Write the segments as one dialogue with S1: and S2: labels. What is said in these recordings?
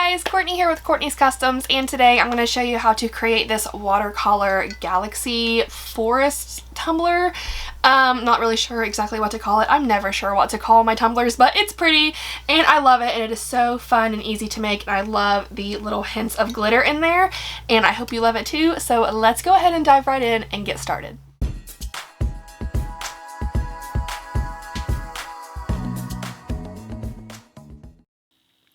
S1: guys, Courtney here with Courtney's Customs, and today I'm going to show you how to create this watercolor galaxy forest tumbler. Not really sure exactly what to call it. I'm never sure what to call my tumblers, but it's pretty and I love it, and it is so fun and easy to make, and I love the little hints of glitter in there, and I hope you love it too. So let's go ahead and dive right in and get started.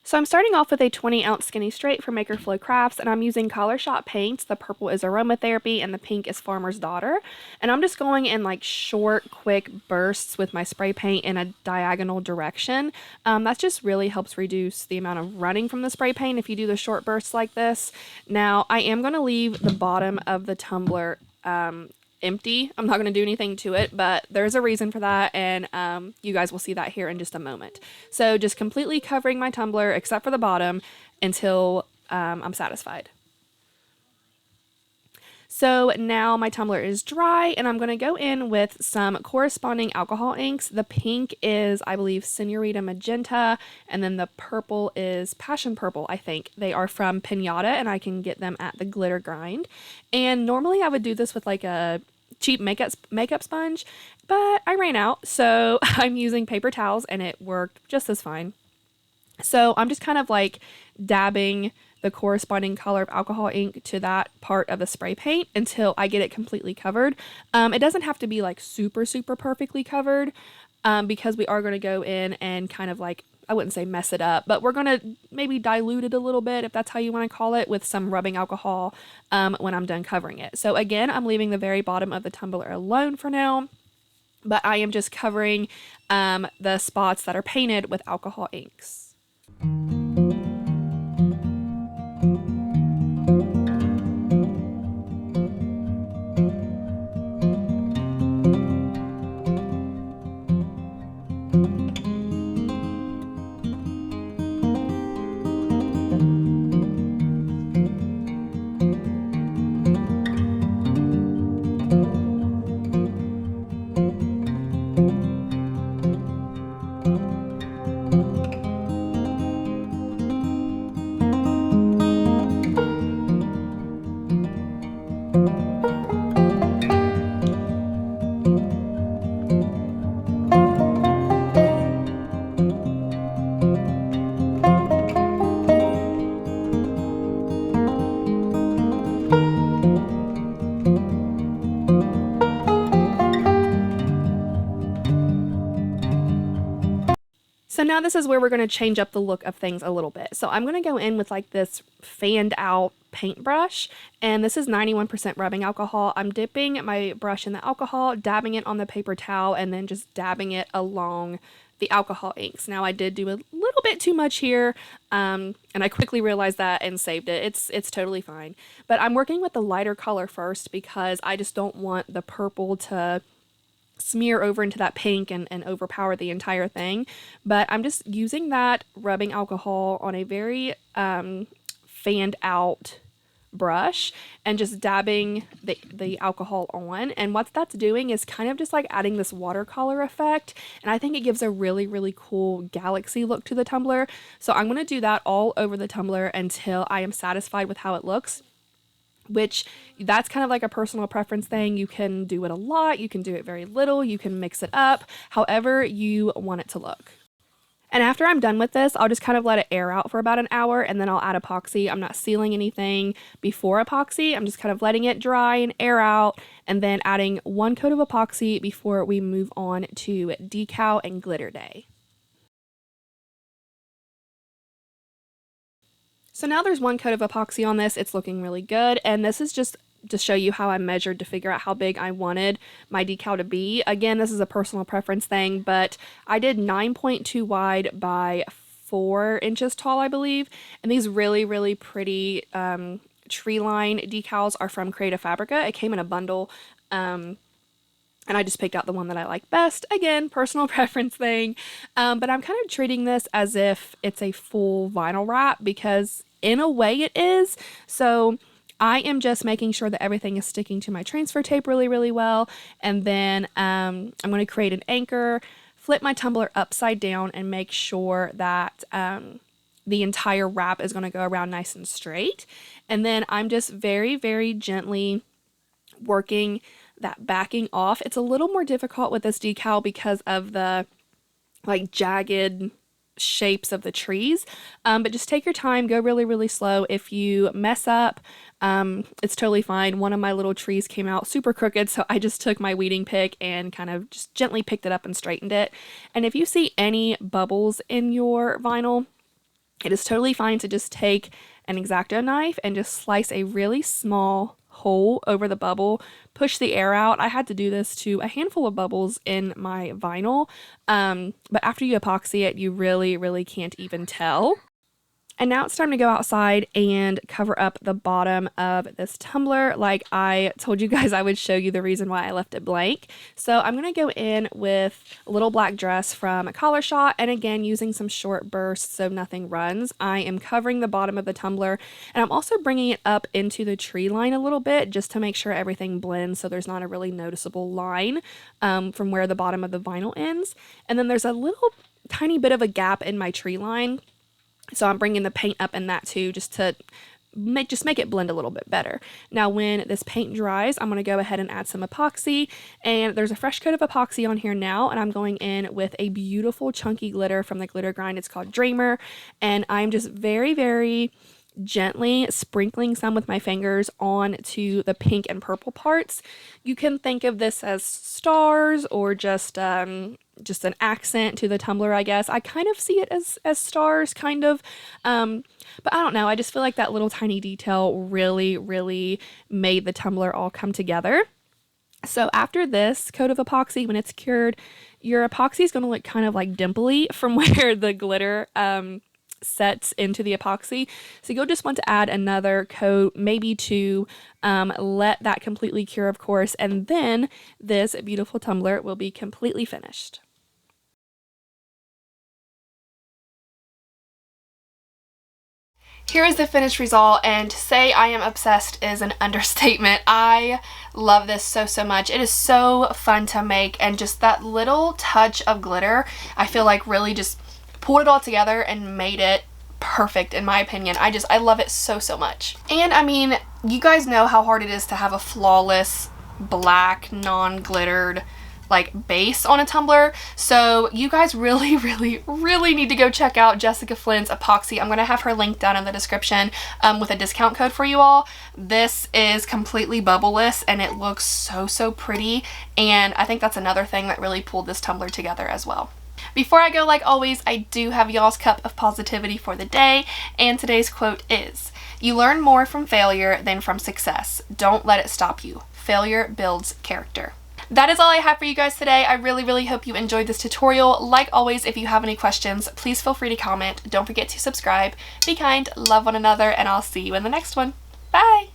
S1: So I'm starting off with a 20-ounce skinny straight from Maker Flow Crafts, and I'm using Color Shot paints. The purple is Aromatherapy and the pink is Farmer's Daughter. And I'm just going in like short, quick bursts with my spray paint in a diagonal direction. That just really helps reduce the amount of running from the spray paint if you do the short bursts like this. Now, I am going to leave the bottom of the tumbler empty. I'm not going to do anything to it, but there's a reason for that, and you guys will see that here in just a moment. So just completely covering my tumbler except for the bottom until I'm satisfied. So now my tumbler is dry, and I'm going to go in with some corresponding alcohol inks. The pink is, I believe, Senorita Magenta, and then the purple is Passion Purple, I think. They are from Pinata, and I can get them at the Glitter Grind. And normally I would do this with like a cheap makeup sponge, but I ran out, so I'm using paper towels, and it worked just as fine. So I'm just kind of like dabbing the corresponding color of alcohol ink to that part of the spray paint until I get it completely covered. It doesn't have to be like super perfectly covered, because we are going to go in and kind of like, I wouldn't say mess it up, but we're going to maybe dilute it a little bit, if that's how you want to call it, with some rubbing alcohol when I'm done covering it. So again, I'm leaving the very bottom of the tumbler alone for now, but I am just covering the spots that are painted with alcohol inks. So now this is where we're going to change up the look of things a little bit. So I'm going to go in with like this fanned out paintbrush, and this is 91% rubbing alcohol. I'm dipping my brush in the alcohol, dabbing it on the paper towel, and then just dabbing it along the alcohol inks. Now I did do a little bit too much here, and I quickly realized that and saved it. It's totally fine. But I'm working with the lighter color first because I just don't want the purple to smear over into that pink and overpower the entire thing. But I'm just using that rubbing alcohol on a very fanned out brush and just dabbing the alcohol on, and what that's doing is kind of just like adding this watercolor effect, and I think it gives a really cool galaxy look to the tumbler. So I'm going to do that all over the tumbler until I am satisfied with how it looks, which that's kind of like a personal preference thing. You can do it a lot, you can do it very little, you can mix it up however you want it to look. And after I'm done with this, I'll just kind of let it air out for about an hour, and then I'll add epoxy. I'm not sealing anything before epoxy. I'm just kind of letting it dry and air out, and then adding one coat of epoxy before we move on to decal and glitter day. So now there's one coat of epoxy on this. It's looking really good, and this is just to show you how I measured to figure out how big I wanted my decal to be. Again, this is a personal preference thing, but I did 9.2 wide by 4 inches tall, I believe, and these really pretty tree line decals are from Creative Fabrica. It came in a bundle, and I just picked out the one that I like best. Again, personal preference thing, but I'm kind of treating this as if it's a full vinyl wrap, because in a way it is. So I am just making sure that everything is sticking to my transfer tape really well, and then I'm going to create an anchor, flip my tumbler upside down, and make sure that the entire wrap is going to go around nice and straight. And then I'm just very, very gently working that backing off. It's a little more difficult with this decal because of the like jagged shapes of the trees, but just take your time, go really, really slow. If you mess up, it's totally fine. One of my little trees came out super crooked, so I just took my weeding pick and kind of just gently picked it up and straightened it. And if you see any bubbles in your vinyl, it is totally fine to just take an X-Acto knife and just slice a really small hole over the bubble, push the air out. I had to do this to a handful of bubbles in my vinyl, but after you epoxy it, you really, really can't even tell. And now it's time to go outside and cover up the bottom of this tumbler. Like I told you guys, I would show you the reason why I left it blank. So I'm going to go in with a little black dress from a Collar Shot, and again using some short bursts so nothing runs. I am covering the bottom of the tumbler, and I'm also bringing it up into the tree line a little bit just to make sure everything blends so there's not a really noticeable line from where the bottom of the vinyl ends. And then there's a little tiny bit of a gap in my tree line, so I'm bringing the paint up in that too, just to make it blend a little bit better. Now when this paint dries, I'm going to go ahead and add some epoxy, and there's a fresh coat of epoxy on here now, and I'm going in with a beautiful chunky glitter from the glitter grind. It's called Dreamer, and I'm just very, very gently sprinkling some with my fingers onto the pink and purple parts. You can think of this as stars or just an accent to the tumbler, I guess. I kind of see it as stars, kind of. But I don't know. I just feel like that little tiny detail really, really made the tumbler all come together. So after this coat of epoxy, when it's cured, your epoxy is going to look kind of like dimply from where the glitter sets into the epoxy. So you'll just want to add another coat, maybe two, let that completely cure, of course, and then this beautiful tumbler will be completely finished. Here is the finished result, and to say I am obsessed is an understatement. I love this so, so much. It is so fun to make, and just that little touch of glitter, I feel like really just pulled it all together and made it perfect, in my opinion. I love it so, so much. And I mean, you guys know how hard it is to have a flawless black non-glittered like base on a tumbler, so you guys really, really, really need to go check out Jessica Flynn's epoxy. I'm gonna have her link down in the description with a discount code for you all. This is completely bubbleless and it looks so, so pretty, and I think that's another thing that really pulled this tumbler together as well. Before I go, like always, I do have y'all's cup of positivity for the day, and today's quote is, "You learn more from failure than from success. Don't let it stop you. Failure builds character." That is all I have for you guys today. I really, really hope you enjoyed this tutorial. Like always, if you have any questions, please feel free to comment. Don't forget to subscribe. Be kind, love one another, and I'll see you in the next one. Bye!